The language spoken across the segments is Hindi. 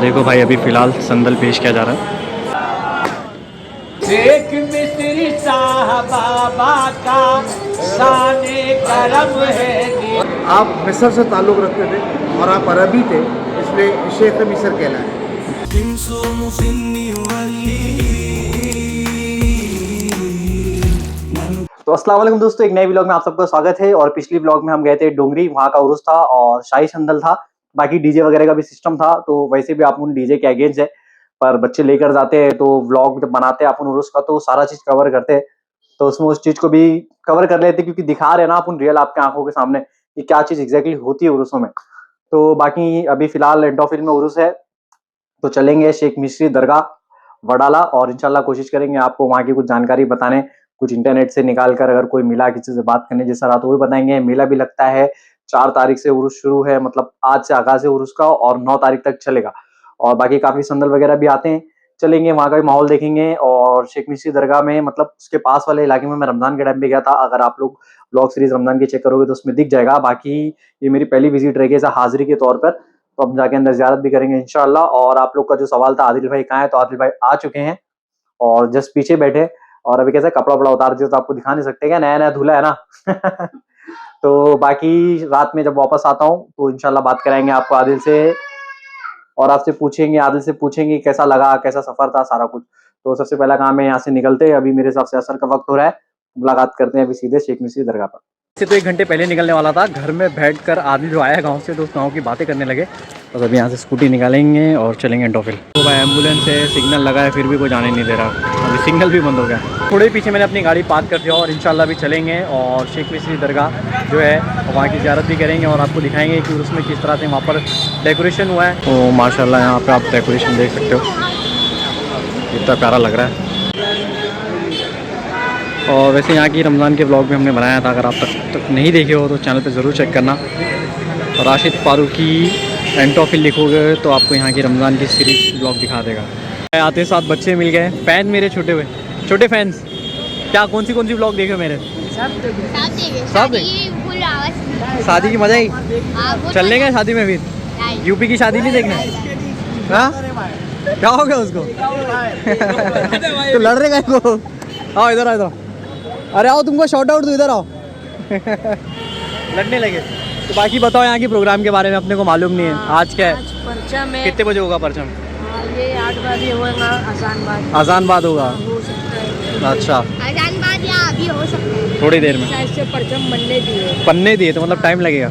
देखो भाई, अभी फिलहाल संदल पेश किया जा रहा है। शेख मिस्री साहबाबा का शाने करम है। आप मिस्र से ताल्लुक़ रखते थे और आप अरबी थे, इसलिए शेख मिस्र कहलाए। तो अस्सलाम वालेकुम दोस्तों, एक नए व्लॉग में आप सबका स्वागत है। और पिछली व्लॉग में हम गए थे डोंगरी, वहाँ का उर्स था और शाही संदल था, बाकी डीजे वगैरह का भी सिस्टम था। तो वैसे भी आप उन डीजे के अगेंस्ट है, पर बच्चे लेकर जाते हैं तो व्लॉग जब बनाते हैं अपन उर्स का तो सारा चीज कवर करते हैं। तो उसमें उस चीज को भी कवर कर लेते क्योंकि दिखा रहे हैं ना अपन रियल आपके आंखों के सामने कि क्या चीज एग्जैक्टली होती है उर्सों में। तो बाकी अभी फिलहाल एंटोफिल में उर्स है, तो चलेंगे शेख मिस्री दरगाह वडाला और इंशाल्लाह कोशिश करेंगे आपको वहाँ की कुछ जानकारी बताने, कुछ इंटरनेट से निकाल कर अगर कोई मिला किसी से बात करने जैसा रहा तो वो भी बताएंगे। मेला भी लगता है 4 तारीख से उर्स शुरू है, मतलब आज से आगाज है उर्स का और 9 तारीख तक चलेगा। और बाकी काफी संदल वगैरह भी आते हैं, चलेंगे वहाँ का भी माहौल देखेंगे। और शेख मिस्री दरगाह में मतलब उसके पास वाले इलाके में मैं रमजान के टाइम पे गया था, अगर आप लोग ब्लॉग सीरीज रमजान की चेक करोगे तो उसमें दिख जाएगा। बाकी ये मेरी पहली विजिट रहेगी ऐसा हाजिरी के तौर पर, तो हम जाके अंदर ज़ियारत भी करेंगे इंशाल्लाह। और आप लोग का जो सवाल था आदिल भाई कहाँ है, तो आदिल भाई आ चुके हैं और जस्ट पीछे बैठे। और अभी कैसे कपड़ा वपड़ा उतार दिया तो आपको दिखा नहीं सकते, क्या नया नया धुला है ना। तो बाकी रात में जब वापस आता हूँ तो इंशाल्लाह बात कराएंगे आपको आदिल से, और आपसे पूछेंगे, आदिल से पूछेंगे कैसा लगा, कैसा सफर था, सारा कुछ। तो सबसे पहला काम है यहाँ से निकलते हैं, अभी मेरे हिसाब से असर का वक्त हो रहा है, मुलाकात करते हैं अभी सीधे शेख मिस्री दरगाह पर। से तो 1 घंटे पहले निकलने वाला था, घर में बैठकर आदिल जो आया गांव से तो उस गांव की बातें करने लगे। तो अभी यहाँ से स्कूटी निकालेंगे और चलेंगे एंटोफिल। तो भाई एम्बुलेंस है, सिग्नल लगा है, फिर भी कोई जाने नहीं दे रहा, अभी सिग्नल भी बंद हो गया। थोड़े पीछे मैंने अपनी गाड़ी पार्क कर दिया और इंशाल्लाह भी चलेंगे और शेख मिस्री दरगाह जो है वहाँ की ज़ियारत भी करेंगे और आपको दिखाएंगे कि उसमें किस तरह से वहाँ पर डेकोरेशन हुआ है। तो माशाल्लाह यहाँ पर आप डेकोरेशन देख सकते हो, कितना प्यारा लग रहा है। और वैसे यहाँ की रमज़ान के ब्लॉग भी हमने बनाया था, अगर आप तक नहीं देखे हो तो चैनल पे ज़रूर चेक करना। और राशिद फारूकी एंटोफिल लिखोगे तो आपको यहाँ की रमज़ान की सीरीज ब्लॉग दिखा देगा। आते साथ बच्चे मिल गए, फ़ैन मेरे छोटे हुए छोटे फैंस। क्या कौन सी ब्लॉग देखे मेरे? सब शादी की मजा ही। चलने गए शादी में, फिर यूपी की शादी नहीं देखना? हाँ, क्या हो गया उसको? तो लड़ रहे गए को? आओ इधर आओ, इधर। अरे आओ, तुमको शॉर्ट आउट दो, इधर आओ। लड़ने लगे। तो बाकी बताओ यहाँ की प्रोग्राम के बारे में, अपने को मालूम नहीं है आज क्या है। परचम है। कितने बजे होगा परचम? ये 8 बजे होगा, अजान बाद होगा। हो सकता है। अच्छा, अजान बाद या अभी हो सकता है, थोड़ी देर में। शायद से परचम पन्ने दिए तो मतलब टाइम लगेगा।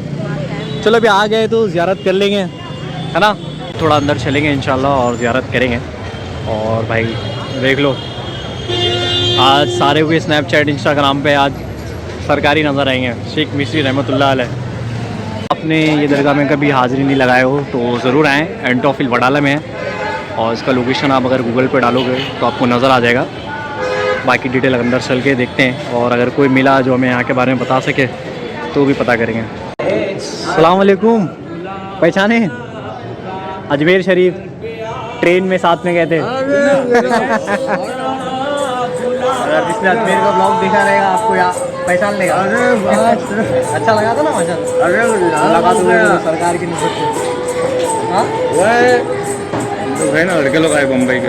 चलो अभी आ गए तो ज़ियारत कर लेंगे, है ना। थोड़ा अंदर चलेंगे इंशाल्लाह और ज़ियारत करेंगे। और भाई देख लो, आज सारे हुए स्नैपचैट इंस्टाग्राम पे आज सरकारी नज़र आएंगे शेख मिस्री रहमतुल्लाह अलैह। आपने ये दरगाह में कभी हाज़िरी नहीं लगाए हो तो ज़रूर आएँ, एंटोफिल वडाला में है और इसका लोकेशन आप अगर गूगल पे डालोगे तो आपको नज़र आ जाएगा। बाकी डिटेल अंदर चल के देखते हैं और अगर कोई मिला जो हमें यहाँ के बारे में बता सके तो भी पता करेंगे। अस्सलाम वालेकुम, पहचाने? अजमेर शरीफ ट्रेन में साथ में गए थे। अगर जिसने अजमेर का ब्लॉग देखा रहेगा आपको यहाँ पहचान लेगा। अच्छा लगा था ना माशाल्लाह? लगा तो सरकार की निस्बत से। हाँ लोग है ना, लड़के लोग आए बम्बई के।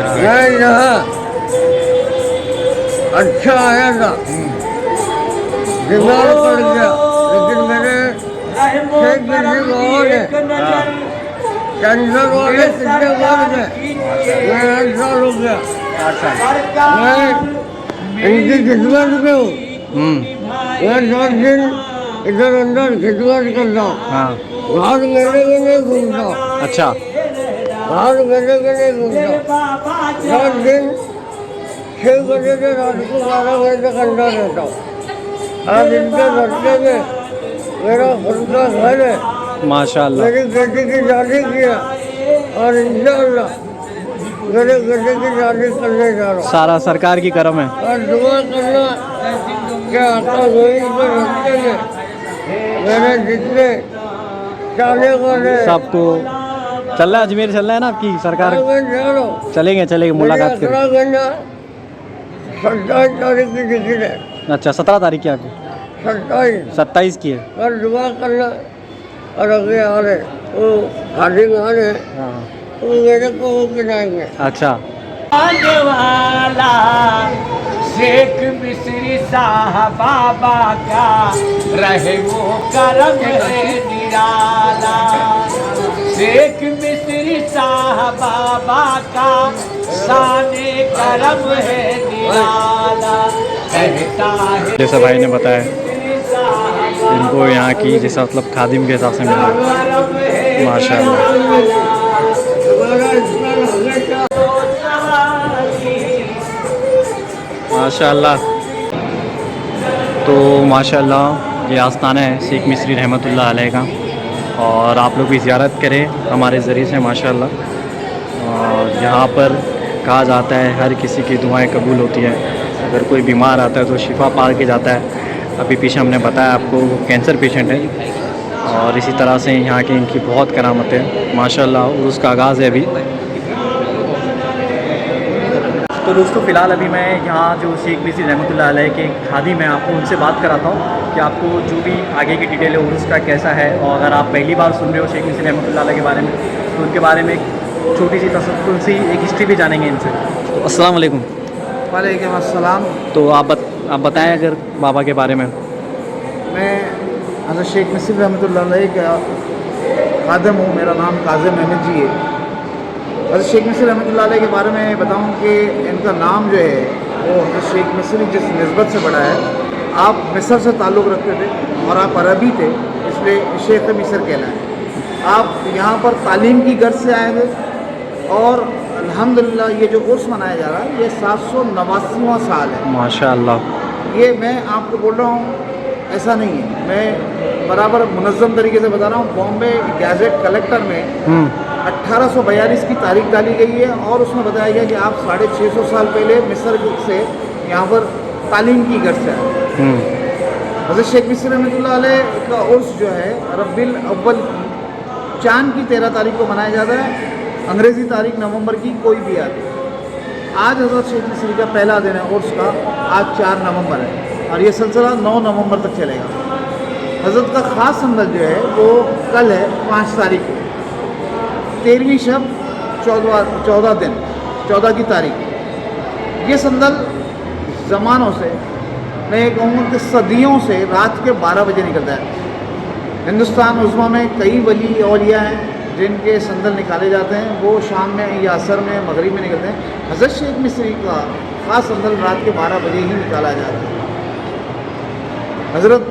अच्छा आया था, बीमार पड़ गया, लेकिन मेरे शेख मिस्री बहुत है, कैंसर वाले कितने मर गए, मैं 8 साल हो गया। 8 साल मैं इनकी खिदमत में हूँ। मैं 10 दिन इधर अंदर खिदमत करता हूँ। हाँ, बाहर मेले में नहीं घूमता। अच्छा, बाहर मेले में नहीं घूमता। 10 दिन 6 बजे से रात को 12 बजे तक अंदर रहता हूँ। आज इनके लड़के में मेरा खुद का घर है, माशाल्लाह। मेरी बेटी की शादी किया और इंशाअल्लाह मेरे बेटे की शादी करने जा रहा हूँ। सारा सरकार की करम है। और दुआ करना क्या आता गोविंद के रस्ते में मेरे जितने चाले वाले सबको चल रहा है, अजमेर चल रहा है ना आपकी सरकार? मैं जा रहा हूँ। चलेंगे मुलाकात करेंगे। 27 तारीख की टिकट है। अच्छा, 17 तारीख की आपकी? 27 27 की है। और दुआ करना और अगले आ रहे वो हार्दिक मान है हाँ। वो मेरे को वो खिलाएंगे। अच्छा। आने वाला शेख मिस्री साहब बाबा का रहे वो करम है निराला। शेख मिस्री साहब बाबा का शाने करम है निराला। कहता है जैसा भाई ने बताया मिस्री साहब इनको यहाँ की जैसा मतलब खादिम के हिसाब से मिला करम है माशाल्लाह। हमारा इसमें हमेशा माशाल्लाह। तो माशाल्लाह ये आस्थाना है शेख मिस्री रहमतुल्लाह अलैह का, और आप लोग भी ज़ियारत करें हमारे ज़रिए से माशाल्लाह। और यहाँ पर कहा जाता है हर किसी की दुआएं कबूल होती है, अगर कोई बीमार आता है तो शिफा पा के जाता है। अभी पीछे हमने बताया आपको वो कैंसर पेशेंट है, और इसी तरह से यहाँ की इनकी बहुत करामत है माशाल्लाह। और उसका आगाज़ है अभी। तो दोस्तों फ़िलहाल अभी मैं यहाँ जो शेख मिस्री रहमतुल्लाह अलैह के खादिम हैं आपको उनसे बात कराता हूँ कि आपको जो भी आगे की डिटेल है उर्स का कैसा है, और अगर आप पहली बार सुन रहे हो शेख मिस्री रहमतुल्लाह अलैह के बारे में तो उनके बारे में छोटी सी तसल्लुल सी एक हिस्ट्री भी जानेंगे इनसे। तो अस्सलाम वालेकुम। वालेकुम अस्सलाम। तो आप बताएं अगर बाबा के बारे में। मैं हज़रत शेख मिस्री रहमतुल्लाह अलैह का खादम हूँ। मेरा नाम काज़िम अहमद जी है। हज़रत शेख मिस्री रहमतुल्लाह अलैह के बारे में बताऊँ कि इनका नाम जो है वो हज़रत शेख मिस्री जिस निस्बत से बड़ा है, आप मिस्र से ताल्लुक़ रखते थे और आप अरबी थे, इसलिए शेख मिस्र कहलाए। आप यहाँ पर तालीम की गर्ज से आए थे, और अल्हम्दुलिल्लाह ये जो उर्स मनाया जा रहा है ये 789वां साल है माशाल्लाह। ये मैं आपको बोल रहा हूँ, ऐसा नहीं है, मैं बराबर मुनज़्ज़म तरीके से बता रहा हूँ। बॉम्बे गैजेट कलेक्टर में 1842 की तारीख डाली गई है, और उसमें बताया गया कि आप 650 साल पहले मिस्र से यहाँ पर तालीम की गर्ज से आए। हज़रत शेख मिस्री रहमतुल्लाह अलैह का उर्स जो है रबीउल अव्वल चाँद की 13 तारीख को मनाया जाता है। अंग्रेज़ी तारीख नवंबर की कोई भी आती है। आज हज़रत शेख मिस्री का पहला दिन है उर्स का, आज 4 नवंबर है, और ये सिलसिला 9 नवंबर तक चलेगा। हज़रत का ख़ास संदल जो है वो कल है 5 तारीख को, 13वीं शब 14 दिन 14 की तारीख। ये संदल ज़मानों से, मैं ये कहूँगा कि सदियों से रात के 12 बजे निकलता है। हिंदुस्तान उज़्मा में कई वली औलिया हैं जिनके संदल निकाले जाते हैं, वो शाम में या असर में मगरिब में निकलते हैं। हज़रत शेख मिस्री का ख़ास संदल रात के 12 बजे ही निकाला जाता है। हज़रत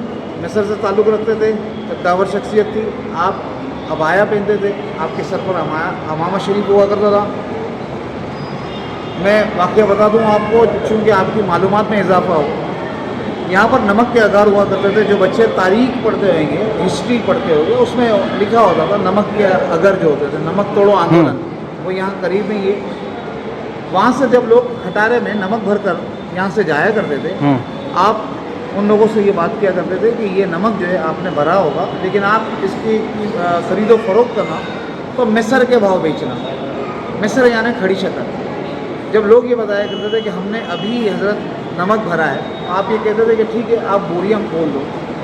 मिस्र से ताल्लुक़ रखते थे, कद्दावर शख्सियत थी। आप अबाया पहनते थे, आपके सर पर अमामा शरीफ हुआ करता था। मैं वाक़या बता दूं आपको, चूँकि आपकी मालूमात में इजाफा हो। यहाँ पर नमक के अगार हुआ करते थे। जो बच्चे तारीख पढ़ते होंगे, हिस्ट्री पढ़ते होंगे, उसमें लिखा होता था नमक के अगर जो होते थे, नमक तोड़ो आंदोलन, वो यहाँ करीब में ये। वहाँ से जब लोग खटारे में नमक भर कर यहाँ से जाया करते थे, आप उन लोगों से ये बात किया करते थे कि ये नमक जो है आपने भरा होगा, लेकिन आप इसकी ख़रीदो फ़रोख्त करना तो मिस्र के भाव बेचना। मिस्र यानी खड़ी शक्कर। जब लोग ये बताया करते थे कि हमने अभी हज़रत नमक भरा है, आप ये कहते थे कि ठीक है आप बोरियां खोल दो।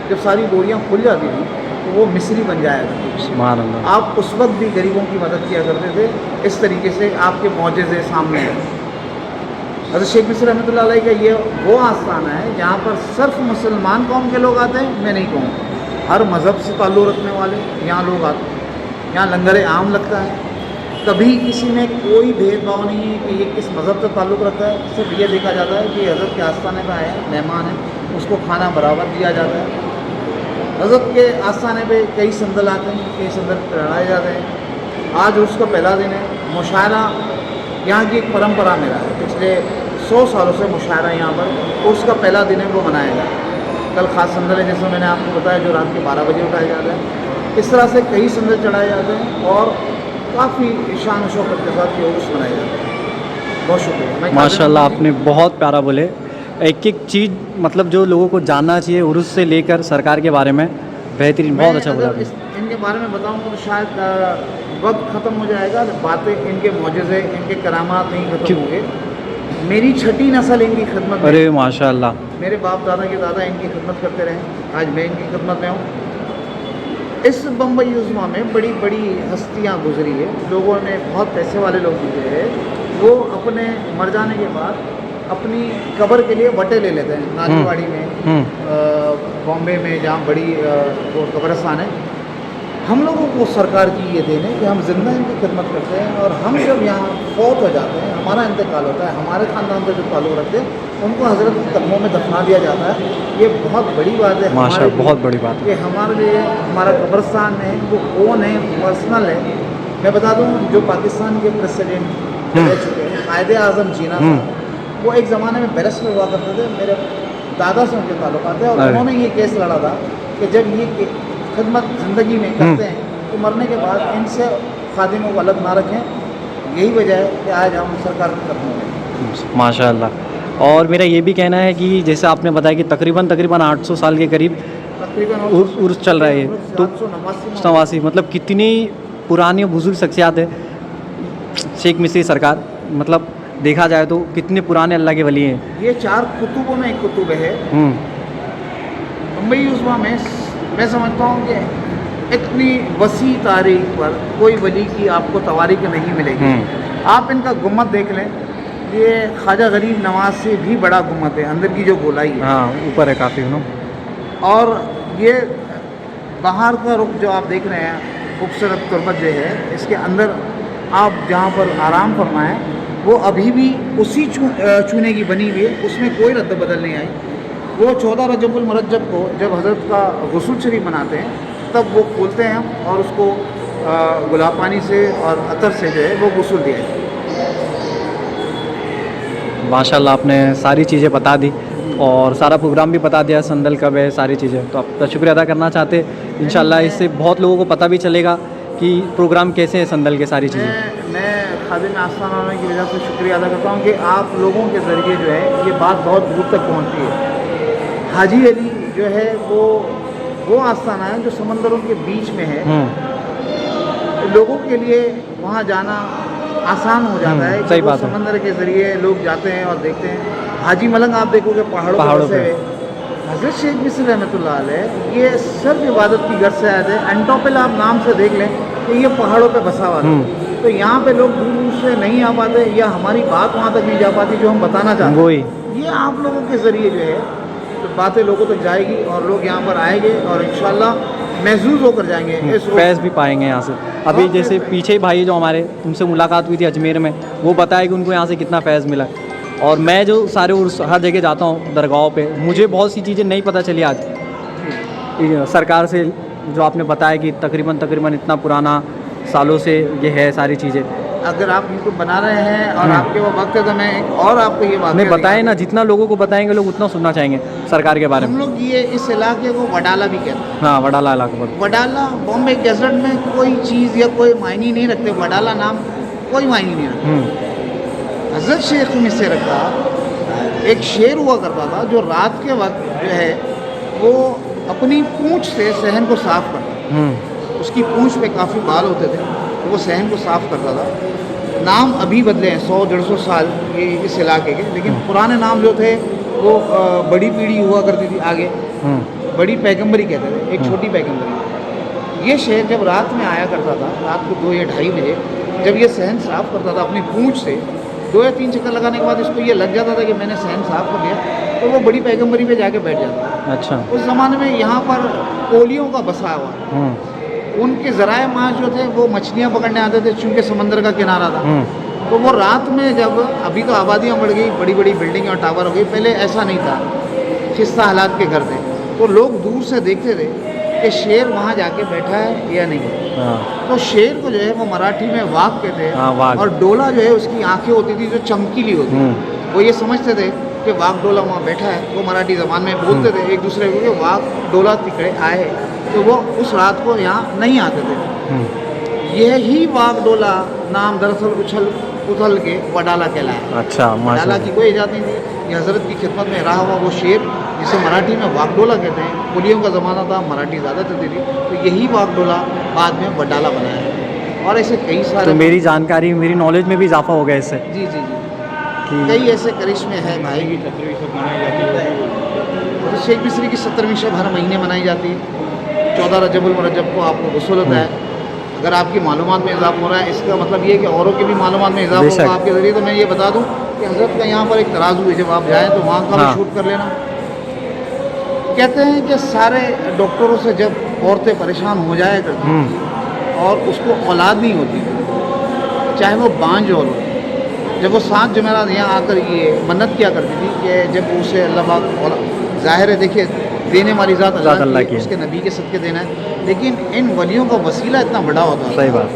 जब सारी बोरियां खुल जाती थी तो वो मिस्री बन जाया करती थी। आप उस वक्त भी गरीबों की मदद किया करते थे। इस तरीके से आपके मौजज़े सामने हैं। हज़रत शेख मिस्री रहमतुल्लाह अलैह का ये वो आस्थाना है जहाँ पर सिर्फ मुसलमान कौम के लोग आते हैं। मैं नहीं कहूँगा, हर मज़हब से ताल्लुक़ रखने वाले यहाँ लोग आते हैं। यहाँ लंगर आम लगता है। कभी किसी में कोई भेदभाव नहीं है कि ये किस मज़हब से ताल्लुक़ रखता है। सिर्फ ये देखा जाता है कि हज़रत के आस्थाने पर आया है, मेहमान है, उसको खाना बराबर दिया जाता है। हज़रत के आस्थाने पे कई संदल आते हैं, कई संदल चढ़ाए जाते हैं। आज उसका पहला दिन है। मुशायरा यहाँ की एक परंपरा मेरा है, पिछले 100 सालों से मुशायरा यहाँ पर उसका पहला दिन है वो मनाया जाता है। कल ख़ास संदल है, जैसे मैंने आपको बताया, जो रात के 12 बजे उठाया जाता है। इस तरह से कई संदल चढ़ाए जाते हैं और काफ़ी शान शौकत के साथ ये उर्स मनाया जाता है। बहुत शुक्रिया। माशाल्लाह, आपने बहुत प्यारा बोले। एक एक चीज़ मतलब जो लोगों को जानना चाहिए उर्स से लेकर सरकार के बारे में, बेहतरीन, बहुत अच्छा बोला। इनके बारे में बताऊंगा तो शायद वक्त ख़त्म हो जाएगा। बातें इनके मौजज़े, इनके करामात नहीं ख़त्म होंगे। मेरी छठी नस्ल इनकी खिदमत में। अरे माशाल्लाह। मेरे बाप दादा के दादा इनकी खिदमत करते रहे, आज मैं इनकी खिदमत में हूँ। इस बम्बई युज़मा में बड़ी बड़ी हस्तियां गुजरी है, लोगों ने, बहुत पैसे वाले लोग गुजरे हैं, वो अपने मर जाने के बाद अपनी कब्र के लिए वटे ले लेते हैं। नालीवाड़ी में, बॉम्बे में, जहाँ बड़ी वो कब्रिस्तान है, हम लोगों को सरकार की ये देन है कि हम जिंदा इनकी खिदमत करते हैं, और हम जब यहाँ फौत हो जाते हैं, हमारा इंतकाल होता है, हमारे ख़ानदान से जो ताल्लुक़ रखते हैं उनको हज़रत के कदमों में दफना दिया जाता है। ये बहुत बड़ी बात है, माशाअल्लाह, बहुत बड़ी बात है कि हमारे लिए हमारा कब्रिस्तान है वो ओन है, पर्सनल है। मैं बता दूँ, जो पाकिस्तान के प्रेसिडेंट रह चुके हैं, कायदे आज़म जीना था, वो एक ज़माने में बैरिस्टर हुआ करते थे, मेरे दादा से उनके ताल्लुकात है, और उन्होंने ये केस लड़ा था कि जब ये खिदमत ज़िंदगी में करते हैं तो मरने के बाद इनसे खादिमों को अलग ना रखें। यही वजह है कि आज हम सरकार की तरफ हैं। माशाअल्लाह। और मेरा ये भी कहना है कि जैसे आपने बताया कि तकरीबन 800 साल के करीब तकरीबन उर्स चल रहा है, तो 789 मतलब कितनी पुरानी बुजुर्ग शख्सियात है शेख मिस्री सरकार, मतलब देखा जाए तो कितने पुराने अल्लाह के वली हैं। ये 4 कुतुबों में एक कुतुब है। मुंबई युज़मा में मैं समझता हूँ कि इतनी वसी तारीख पर कोई वली की आपको तवारीख नहीं मिलेगी। आप इनका गुम्मत देख लें, ये ख्वाजा गरीब नवाज से भी बड़ा गुम्मत है, अंदर की जो गोलाई है, हाँ, ऊपर है काफ़ी ना। और ये बाहर का रुख जो आप देख रहे हैं, खूबसूरत तुरबत जो है, इसके अंदर आप जहाँ पर आराम फरमाएँ, वो अभी भी उसी चूने की बनी हुई है, उसमें कोई रद्द बदल नहीं आई। वो 14 रजबुल मुरज्जब को जब हज़रत का गुस्ल शरीफ मनाते हैं, तब वो खोलते हैं हम, और उसको गुलाब पानी से और अतर से जो है वो गुस्ल दिया है। माशाल्लाह, आपने सारी चीज़ें बता दी और सारा प्रोग्राम भी बता दिया, संदल कब है, सारी चीज़ें। तो आपका शुक्रिया अदा करना चाहते, इंशाल्लाह इससे बहुत लोगों को पता भी चलेगा कि प्रोग्राम कैसे है संदल के, सारी चीज़ें। मैं खादिम आस्थाना होने की वजह से शुक्रिया अदा करता हूँ कि आप लोगों के ज़रिए जो है ये बात बहुत दूर तक पहुँचती है। हाजी अली जो है वो आस्थाना है जो समंदरों के बीच में है, लोगों के लिए वहाँ जाना आसान हो जाता है। सही बात है। समंदर के ज़रिए लोग जाते हैं और देखते हैं। हाजी मलंग आप देखोगे पहाड़ों पे। हज़रत शेख मिस्री रहमतुल्लाह अलैह ये सिर्फ इबादत की गर्ज से आए थे। एंटोपिल आप नाम से देख लें कि ये पहाड़ों पे बसा हुआ था, तो यहाँ पे लोग दूर दूर से नहीं आ पाते, या हमारी बात वहाँ तक नहीं जा पाती जो हम बताना चाहते हैं। ये आप लोगों के ज़रिए जो है तो बातें लोगों तक जाएगी, और लोग यहाँ पर आएंगे और इंशाल्लाह महसूस होकर जाएंगे, इस फैज़ भी पाएंगे यहाँ से। अभी जैसे पीछे ही भाई जो हमारे, उनसे मुलाकात हुई थी अजमेर में, वो बताया कि उनको यहाँ से कितना फैज़ मिला। और मैं जो सारे हर जगह जाता हूँ दरगाहों पे, मुझे बहुत सी चीज़ें नहीं पता चली आज सरकार से, जो आपने बताया कि तकरीबन इतना पुराना सालों से ये है सारी चीज़ें। अगर आप इनको बना रहे हैं और आपके वो वक्त है, तो मैं एक और आपको ये बात नहीं बताएं ना, जितना लोगों को बताएंगे लोग उतना सुनना चाहेंगे सरकार के बारे में। हम लोग ये इस इलाके को वडाला भी कहते हैं। हाँ, वडाला इलाका। वडाला बॉम्बे गैजेट में कोई चीज़ या कोई मायने नहीं रखते, वडाला नाम कोई मायने नहीं रखते। हज़रत शेख मिस्री का एक शेर हुआ करता था, जो रात के वक्त जो है वो अपनी पूँछ से सहन को साफ़ करता। उसकी पूँछ पे काफ़ी बाल होते थे, तो वो सहन को साफ़ करता था। नाम अभी बदले हैं 100-150 साल ये इस इलाके के, लेकिन पुराने नाम जो थे वो बड़ी पीढ़ी हुआ करती थी आगे, बड़ी पैगंबरी कहते थे, एक छोटी पैगंबरी। ये शेर जब रात में आया करता था, रात को 2 या 2:30 बजे, जब ये सहन साफ़ करता था अपनी पूँछ से, 2 या 3 चक्कर लगाने के बाद इसको ये लग जाता था कि मैंने सहन साफ़ कर दिया, तो वो बड़ी पैगंबरी पे जाके बैठ जाता था। अच्छा। उस ज़माने में यहाँ पर कोलियों का बसा हुआ, उनके ज़राए माश जो थे वो मछलियाँ पकड़ने आते थे, चूँकि समंदर का किनारा था। तो वो रात में जब, अभी तो आबादियाँ बढ़ गई, बड़ी बड़ी बिल्डिंग और टावर हो गई, पहले ऐसा नहीं था, खिस्ता हालात के घर थे, तो लोग दूर से देखते थे कि शेर वहाँ जाके बैठा है या नहीं। तो शेर को जो है वो मराठी में वाघ कहते हैं, और डोला जो है उसकी आंखें होती थी जो चमकीली होती, वो ये समझते थे कि वाघ डोला वहाँ बैठा है। वो मराठी ज़बान में बोलते थे एक दूसरे को कि वाघ डोला तिकड़े आए, तो वो उस रात को यहाँ नहीं आते थे। यही वाघ डोला नाम दरअसल उथल के वडाला कहलाया। अच्छा, वडाला की कोई इजाज़त नहीं थी, ये हज़रत की खिदमत में रहा हुआ वो शेर, जिसे मराठी में वाघडोला कहते हैं। पुलियों का ज़माना था, मराठी ज़्यादा चलती थी, तो यही वाघडोला बाद में वडाला बनाया। और ऐसे कई सारे, तो मेरी जानकारी, मेरी नॉलेज में भी इजाफा हो गया इससे। जी जी जी, कई ऐसे करिश्मे हैं भाई। तो शेख मिस्री की 17वीं शब हर महीने मनाई जाती है। 14 रजबुल मुरज्जब को आपको गुस्ल होता है। अगर आपकी मालूमात में इजाफा हो रहा है, इसका मतलब ये है कि औरों की भी मालूमात में इजाफा बेशक। होगा आपके ज़रिए। तो मैं ये बता दूं कि हज़रत का यहाँ पर एक तराजू है, जब आप जाएँ तो वहाँ का हाँ। भी शूट कर लेना। कहते हैं कि सारे डॉक्टरों से जब औरतें परेशान हो जाया करती और उसको औलाद नहीं होती, चाहे वो बांझ औरत हो, जब वो 7 जुमेरात यहाँ आकर ये मन्नत किया करती थी कि जब उसे अल्लाह पाक, और ज़ाहिर है देखिए देने वाली ज़ात अल्लाह अल्लाह की की, है। उसके नबी के सदक़े देना है, लेकिन इन वलियों का वसीला इतना बड़ा होता सही था बात।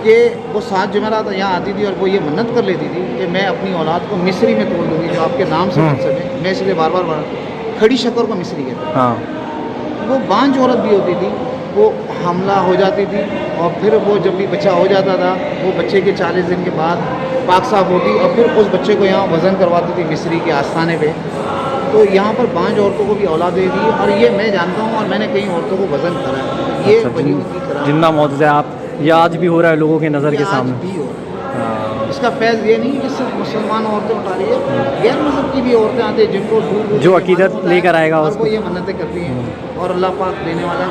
कि वो 7 जुमेरात यहाँ आती थी और वो ये मन्नत कर लेती थी कि मैं अपनी औलाद को मिस्री में तोड़ दूँगी, जो आपके नाम से बन सके। मैं इसलिए बार बार खड़ी शक्कर को मिस्री कहता हूँ। हाँ वो बांझ औरत भी होती थी, वो हमला हो जाती थी और फिर वो जब भी बच्चा हो जाता था, वो बच्चे के 40 दिन के बाद पाक साफ होती और फिर उस बच्चे को यहाँ वज़न करवाती थी मिस्री के आस्थाने पे। तो यहाँ पर बांझ औरतों को भी औलाद दे दी, और ये मैं जानता हूँ और मैंने कई औरतों को वज़न करा है। ये अच्छा, वलियों की करामत जिन्ना मौजूद है आप, ये आज भी हो रहा है लोगों के नज़र ये के आज सामने। भी हो रहा है। हाँ, इसका फैज़ ये नहीं कि सिर्फ मुसलमान औरतें उठा रही है, गैर मज़हब की भी औरतें आती हैं जिनको दूर जो अकीदत लेकर आएगा और उसको। वो ये मन्नतें करती हैं और अल्लाह पाक देने वाला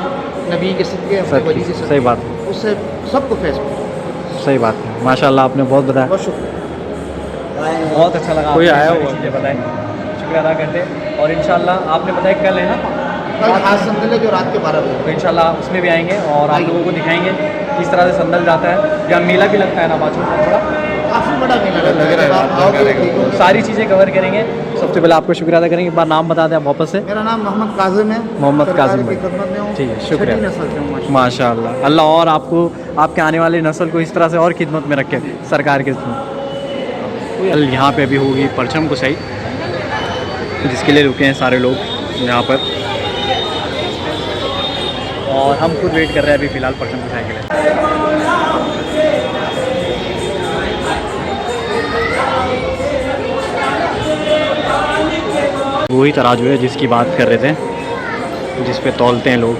नबी के सदक़े, अपने वली के सही सदक़े, बात। उससे सबको फैज़ मिलेगा। सही बात है, माशाल्लाह आपने बहुत बताया, बहुत शुक्रिया। बहुत अच्छा लगा। कोई आपने आया सारी हुआ चीज़ें बताई, शुक्रिया अदा करते हैं। और इंशाल्लाह आपने बताया कल है ना, कल खास संदल है जो रात के 12 बजे। तो इंशाल्लाह उसमें भी आएंगे और आप लोगों को दिखाएंगे किस तरह से संदल जाता है। यहाँ मेला भी लगता है ना बाजू में थोड़ा, काफ़ी बड़ा मेला लगता है, आप आओगे तो देखोगे। सारी चीज़ें कवर करेंगे। सबसे पहले आपको शुक्रिया अदा करेंगे, एक बार नाम बता दें आप वापस से। मेरा नाम मोहम्मद काजिम है, मोहम्मद सरकार काजिम की भाई। खिदमत में हूँ। ठीक है, शुक्रिया। छठी नस्ल से हूँ माशाल्लाह। माशाल्लाह, अल्लाह और आपको, आपके आने वाली नस्ल को इस तरह से और खिदमत में रखे सरकार के थ्रू। कल यहाँ पे अभी होगी परचम कुशाई, जिसके लिए रुके हैं सारे लोग यहाँ पर, और हम खुद वेट कर रहे हैं अभी फ़िलहाल परचम कुशाई के लिए। वही तराजू है जिसकी बात कर रहे थे, जिस पे तौलते हैं लोग।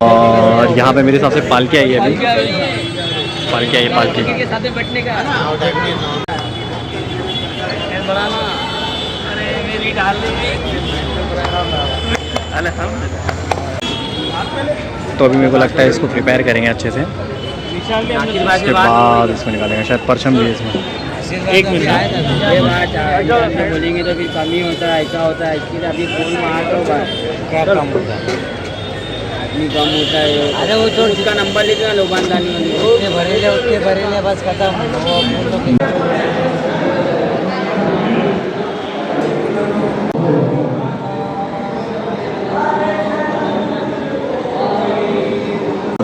और यहाँ पे मेरे हिसाब से पालकी आई है अभी, पालकी आई है, पालकी। तो अभी मेरे को लगता है इसको प्रिपेयर करेंगे अच्छे से, उसके बाद इसको निकालेंगे, शायद परचम भी है इसमें। एक मिनट ये बात आपने बोलेंगे तो फिर कमी होता है, ऐसा होता है, इसके लिए अभी फोन मार दो, क्या कम होता है, आदमी कम होता है। अरे वो तो उसका नंबर लेके लो, बंदानी उसके भरेले बस खत्म।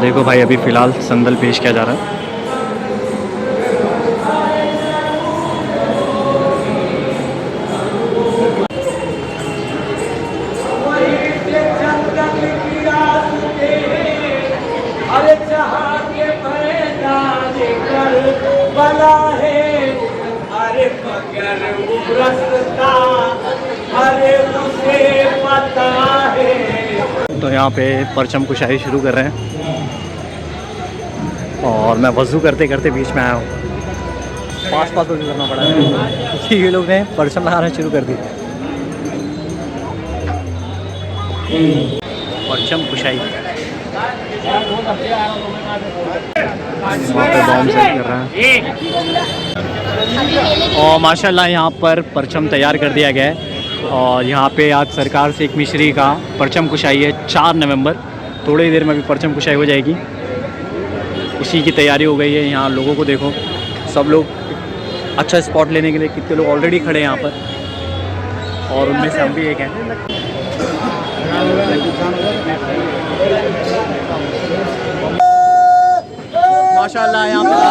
देखो भाई अभी फ़िलहाल संदल पेश किया जा रहा है। अरे जहाँ के मैदान कर बला है, अरे मगर वो रास्ता अरे उसे पता है। तो यहाँ पे परचम कुशाई शुरू कर रहे हैं और मैं वज़ू करते करते बीच में आया हूँ। पास वज़ू करना पड़ा है क्योंकि ये लोग ने परचम लगाना शुरू कर दी। परचम कुशाई वहाँ पे बॉम्ब सेट कर रहा है और माशाल्लाह यहाँ पर परचम तैयार कर दिया गया है। और यहाँ पे आज सरकार से एक मिश्री का परचम कुशाई है 4 नवंबर, थोड़ी देर में भी परचम कुशाई हो जाएगी, उसी की तैयारी हो गई है। यहाँ लोगों को देखो, सब लोग अच्छा स्पॉट लेने के लिए कितने लोग ऑलरेडी खड़े हैं यहाँ पर, और उनमें से हम भी एक हैं। माशाल्लाह यहाँ पर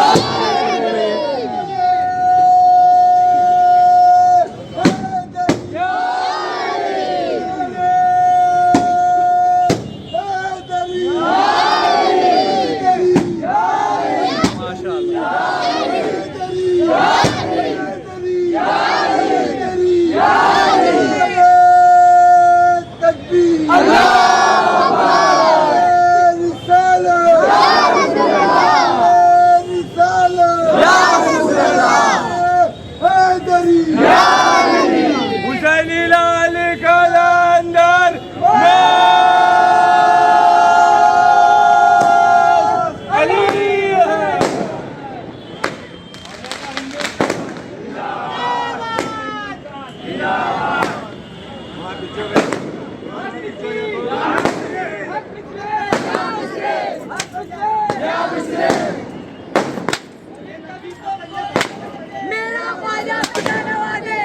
मेरा ख्वाजा सदा नवाजे,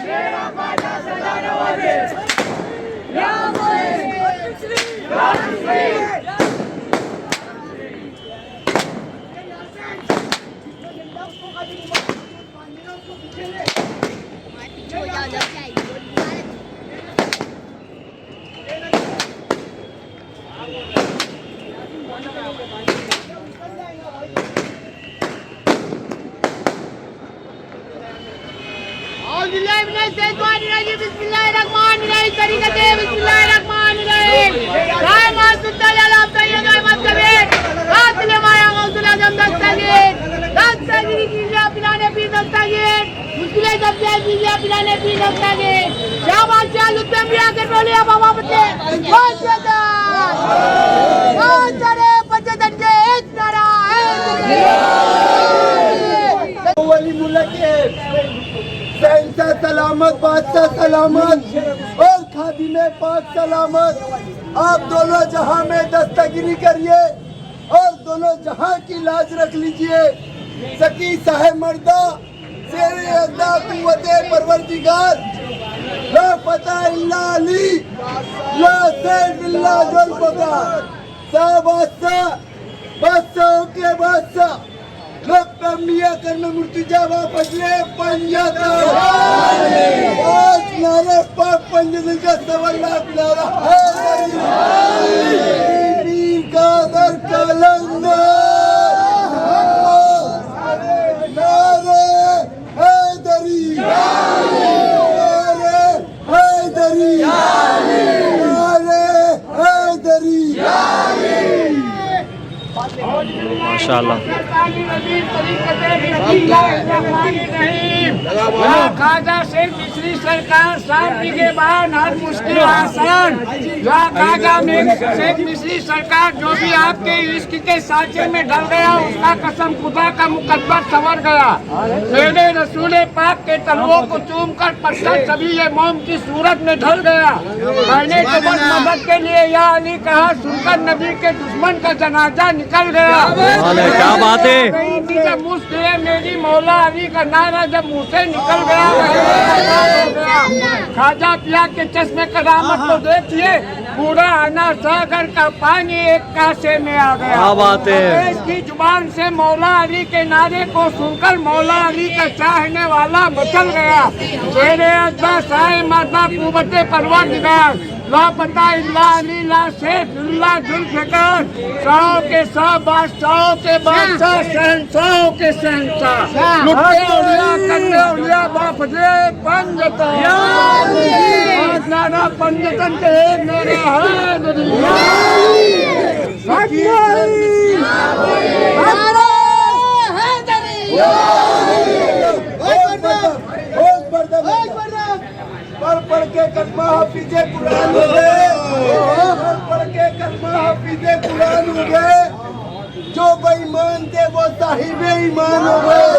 मेरा ख्वाजा सदा नवाजे, या मोए शहंशाह सलामत, बादशाह सलामत और खादिमे पाक सलामत। आप दोनों जहां में दस्तगिरी करिए और दोनों जहां की लाज रख लीजिए। सकी साहेब मर्दा शेर अल्लाह कुव्वते परवरदिगार, ला फतह इल्ला अली, ला सैफ इल्ला जुल्फकार। बादशाह बादशाह के बादशाह मिया कर में मुर्तजा फजले पंजाता आज नारे पाक पंजन का सवाल नारा है वीर का दर कलंदर नारे हैदरी, नारे हैदरी, नारे हैदरी। माशाल्लाह। खाजा शेख मिस्री सरकार साहब के बाद हर मुश्किल आसान। खाजा शेख मिस्री सरकार जो भी आपके इश्क के साँचे में डल गया उसका कसम खुदा का मुकद्दर संवर गया। मेरे रसूल पाक के तलवों को चूम कर पत्थर सभी ये मोम की सूरत में ढल गया। मैंने तो बस मदद के लिए या अली कहा, सुनकर नबी के दुश्मन का जनाजा निकल गया। क्या बात है। जब मुझ से मेरी मौला अली का नारा जब मुँह से निकल गया, खाजा पिया के चश्मे करामत को देखिए, पूरा अना सागर का पानी एक कासे में आ गया। क्या बात है। इसकी जुबान से मौला अली के नारे को सुनकर मौला अली का चाहने वाला मचल गया। शेरे अज़्ज़ा साए मर्दा कुव्वते परवरदिगार, ला पता इल्ला अली, ला सैफ इल्ला जुल्फकार। शाहों के शाह, बादशाहों के बादशाह, शहंशाहों के शहंशाह, लुटे औलिया करने औलिया बाफजे पंजता। नारा पंजतन के एक मेरे हैदरी। पढ़ के कलमा हाफिजे कुरान हो गए, पढ़ के कलमा हाफिजे कुरान हो गए। जो बेईमान थे वो साहिबे ईमान हो गए।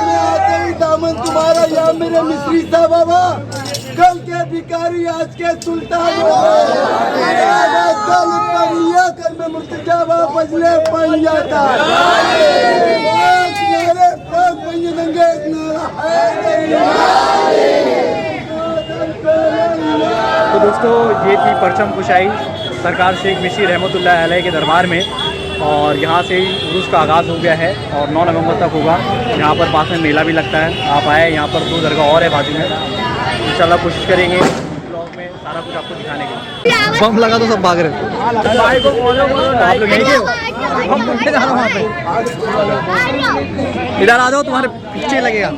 में आते ही दामन तुम्हारा या मेरे मिस्री साहब बाबा, कल के भिखारी आज के सुल्तान हो गए। कर में मुर्तजा फजले पंजाता तो दोस्तों ये थी परचम कुशाई सरकार शेख मिस्री रहमतुल्लाह अलैह के दरबार में, और यहाँ से ही उर्स का आगाज़ हो गया है और 9 नवंबर तक होगा। यहाँ पर पास में मेला भी लगता है, आप आए। यहाँ पर 2 दरगाह और है बाजू में। इंशाल्लाह कोशिश करेंगे ब्लॉग में सारा कुछ आपको दिखाने के लिए। बम लगा तो सब भाग रहे। आप लोग यहीं के हो? हम घूमने जा रहे हैं वहाँ पे। इधर आ जाओ, तुम्हारे पीछे लगेगा।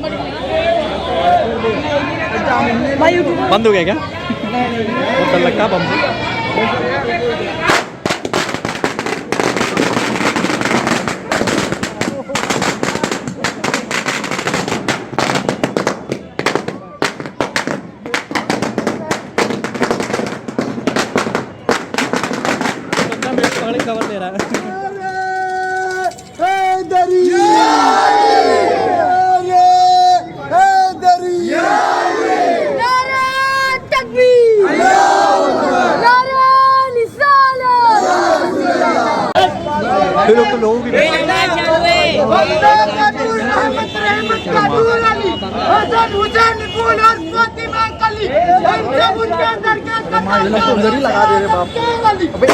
बंद हो गया क्या? बहुत डर लगता है बम से। खबर दे रहा है। ये लोग तो लोगों की उधर ही लगा दे रहे बाप। अबे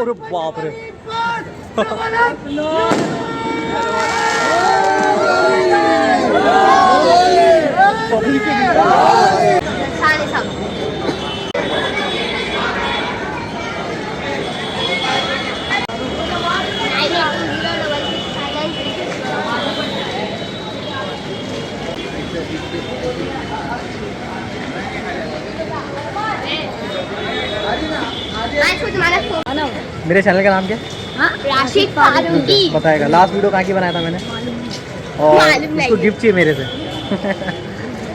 अरे बाप रे। मेरे चैनल का नाम क्या? राशिद फारूकी। बताएगा। लास्ट वीडियो कहाँ की बनाया था मैंने और उसको गिफ्ट चाहिए मेरे से।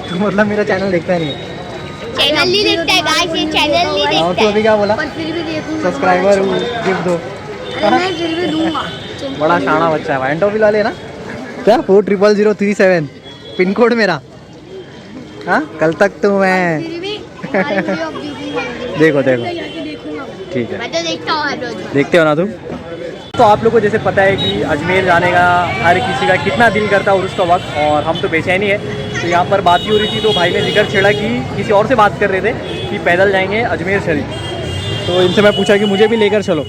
तो मतलब मेरा चैनल देखता नहीं है। चैनल नहीं देखता है गाइस, ये चैनल नहीं देखता और तू अभी क्या बोला? पर फिर भी देखूंगा। सब्सक्राइबर गिफ्ट दो। मैं फिर भी दूंगा। बड़ा शाना बच्चा है भाई। एंटोविल वाले ना क्या 400037 पिन कोड मेरा। हाँ कल तक तो मैं फिर भी हमारी वीडियो अब देखूंगा। देखो देखो देखूंगा। ठीक है मैं तो देखता हूँ हर रोज। देखते हो ना तुम। तो आप लोग को जैसे पता है कि अजमेर जाने का हर किसी का कितना दिल करता है और उसका वक्त, और हम तो बेचैनी है। तो यहाँ पर बात ही हो रही थी तो भाई ने जिक्र छेड़ा कि किसी और से बात कर रहे थे कि पैदल जाएंगे अजमेर शरीफ। तो इनसे मैं पूछा कि मुझे भी लेकर चलो।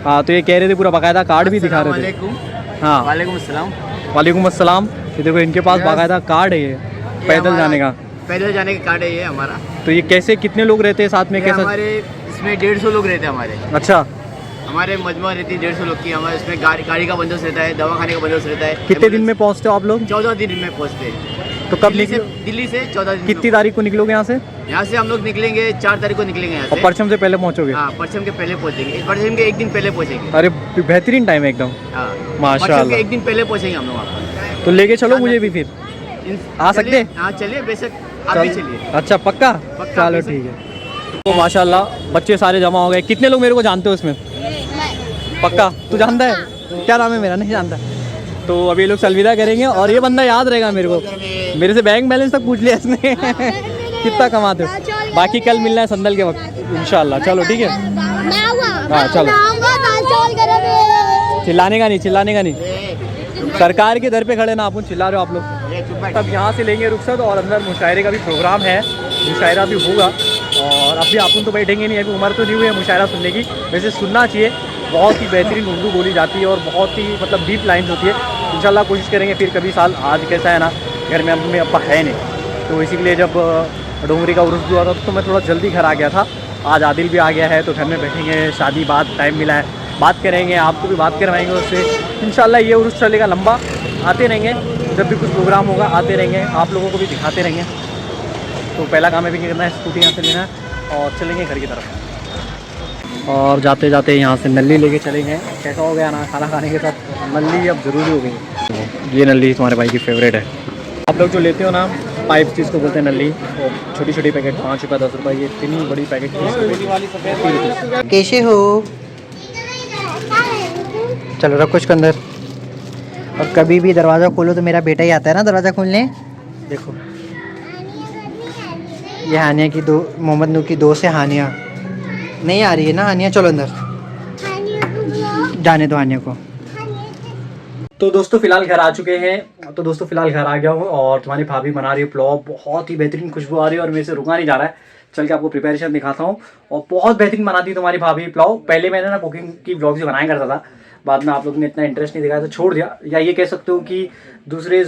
हाँ तो ये कह रहे थे, पूरा बाकायदा कार्ड भी दिखा रहे थे। हाँ वालेकुम अस्सलाम। वालेकुम अस्सलाम। ये देखो इनके पास बाकायदा कार्ड है ये पैदल जाने का। पैदल जाने का कार्ड है ये हमारा। तो ये कैसे कितने लोग रहते हैं साथ में? कैसा? हमारे इसमें 150 लोग रहते हैं हमारे। अच्छा हमारे मजमा रहती है 150 लोग की। हमारे इसमें गाड़ी का बंदोबस्त रहता है, दवाखाने का बंदोबस्त रहता है। कितने दिन में पहुँचते हो आप लोग? 14 दिन में पहुँचते हैं। तो कब निकले? दिल्ली से 14 दिन। कितनी तारीख को निकलोगे यहाँ से? यहाँ से हम लोग निकलेंगे 4 तारीख को निकलेंगे यहाँ और से। परचम से पहले पहुँचोगे? हाँ परचम के पहले पहुँचेंगे। परचम के एक दिन पहले पहुँचेंगे। अरे बेहतरीन टाइम है एकदम। हाँ माशाल्लाह। परचम के एक दिन पहले पहुँचेंगे हम लोग वहाँ पर। तो लेके चलो मुझे भी फिर। आ सकते हैं? हाँ चलिए बेशक आप भी चलिए। अच्छा पक्का? चलो ठीक है। तो माशाल्लाह बच्चे सारे जमा हो गए। कितने लोग मेरे को जानते हो इसमें? पक्का? तू जानता है? क्या नाम है मेरा? नहीं जानता। तो अभी ये लोग अलविदा करेंगे और ये बंदा याद रहेगा मेरे को। मेरे से बैंक बैलेंस तक पूछ लिया इसने। कितना कमाते हो? बाकी कल मिलना है संदल के वक्त इंशाल्लाह। चलो ठीक है। हाँ चलो। चिल्लाने का नहीं, चिल्लाने का नहीं। सरकार के दर पे खड़े ना, अपन चिल्ला रहे हो आप लोग। तब यहाँ से लेंगे रुखसत और अंदर मुशायरे का भी प्रोग्राम है। मुशायरा भी होगा और अभी अपन तो बैठेंगे नहीं, अभी उम्र तो नहीं हुई है मुशायरा सुनने की। वैसे सुनना चाहिए, बहुत ही बेहतरीन उर्दू बोली जाती है और बहुत ही मतलब डीप लाइन्स होती है। इंशाल्लाह कोशिश करेंगे फिर कभी साल। आज कैसा है ना, घर में मम्मी पापा है नहीं, तो इसीलिए जब डोंगरी का उर्स हुआ था तो मैं थोड़ा जल्दी घर आ गया था। आज आदिल भी आ गया है तो घर में बैठेंगे, शादी बात टाइम मिला है, बात करेंगे, आपको भी बात करवाएंगे उससे। इंशाल्लाह ये उर्स चलेगा लंबा, आते रहेंगे, जब भी कुछ प्रोग्राम होगा आते रहेंगे, आप लोगों को भी दिखाते रहेंगे। तो पहला काम है भी करना है, स्कूटी यहाँ से लेना है और चलेंगे घर की तरफ। और जाते जाते यहाँ से नल्ली लेके चलेंगे। कैसा हो गया ना खाना खाने के साथ नल्ली अब ज़रूरी हो गई। ये नल्ली तुम्हारे भाई की फेवरेट है। आप लोग जो लेते हो ना पाइप, जिसको बोलते हैं नल्ली, और छोटी छोटी पैकेट 5 रुपये 10 रुपये, ये इतनी बड़ी पैकेट 30 रुपये। कैसे हो? चलो रखो इसके अंदर। और कभी भी दरवाज़ा खोलो तो मेरा बेटा ही आता है ना दरवाज़ा खोलने। देखो ये हानिया की दो, मोहम्मद नूर की दोस्त है हानिया। नहीं आ रही है ना हानिया? चलो अंदर जाने दो हानिया को। तो दोस्तों फिलहाल घर आ चुके हैं। तो दोस्तों फिलहाल घर आ गया हूँ और तुम्हारी भाभी बना रही है पुलाव। बहुत ही बेहतरीन खुशबू आ रही है और मेरे से रुका नहीं जा रहा है। चल के आपको प्रिपरेशन दिखाता हूँ। और बहुत बेहतरीन बनाती है तुम्हारी भाभी पुलाव। पहले मैंने ना कुकिंग की व्लॉग्स भी बनाया करता था, बाद में आप लोगों ने इतना इंटरेस्ट नहीं दिखाया तो छोड़ दिया, या ये कह सकते हो कि दूसरे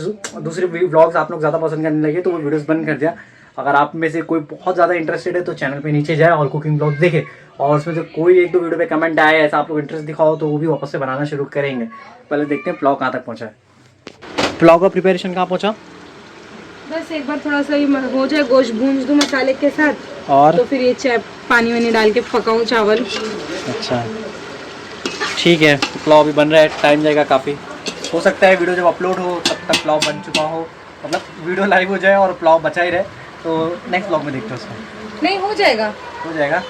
व्लॉग्स आप लोग ज़्यादा पसंद करने लगे तो वो वीडियोज़ बंद कर दिया। अगर आप में से कोई बहुत ज़्यादा इंटरेस्टेड है तो चैनल पे नीचे जाए और कुकिंग ब्लॉग देखे, और उसमें से कोई एक दो वीडियो पे कमेंट आए, ऐसा आप लोग इंटरेस्ट दिखाओ तो वो भी वापस से बनाना शुरू करेंगे। पहले देखते हैं पुलाव कहाँ तक पहुँचा है। पुलाव का प्रिपरेशन कहाँ पहुँचा? बस एक बार थोड़ा सा ये हो जाए, गोश्त भूंज दूँ मसाले के साथ, और तो फिर ये चाय पानी वानी डाल के पकाऊँ चावल। अच्छा ठीक है। पुलाव अभी बन रहा है, टाइम जाएगा काफ़ी। हो सकता है वीडियो जब अपलोड हो तब तक पुलाव बन चुका हो, मतलब वीडियो लाइव हो जाए और पुलाव बचा ही रहे। तो नेक्स्ट ब्लॉग में देखते हो उसको। नहीं हो जाएगा, हो जाएगा।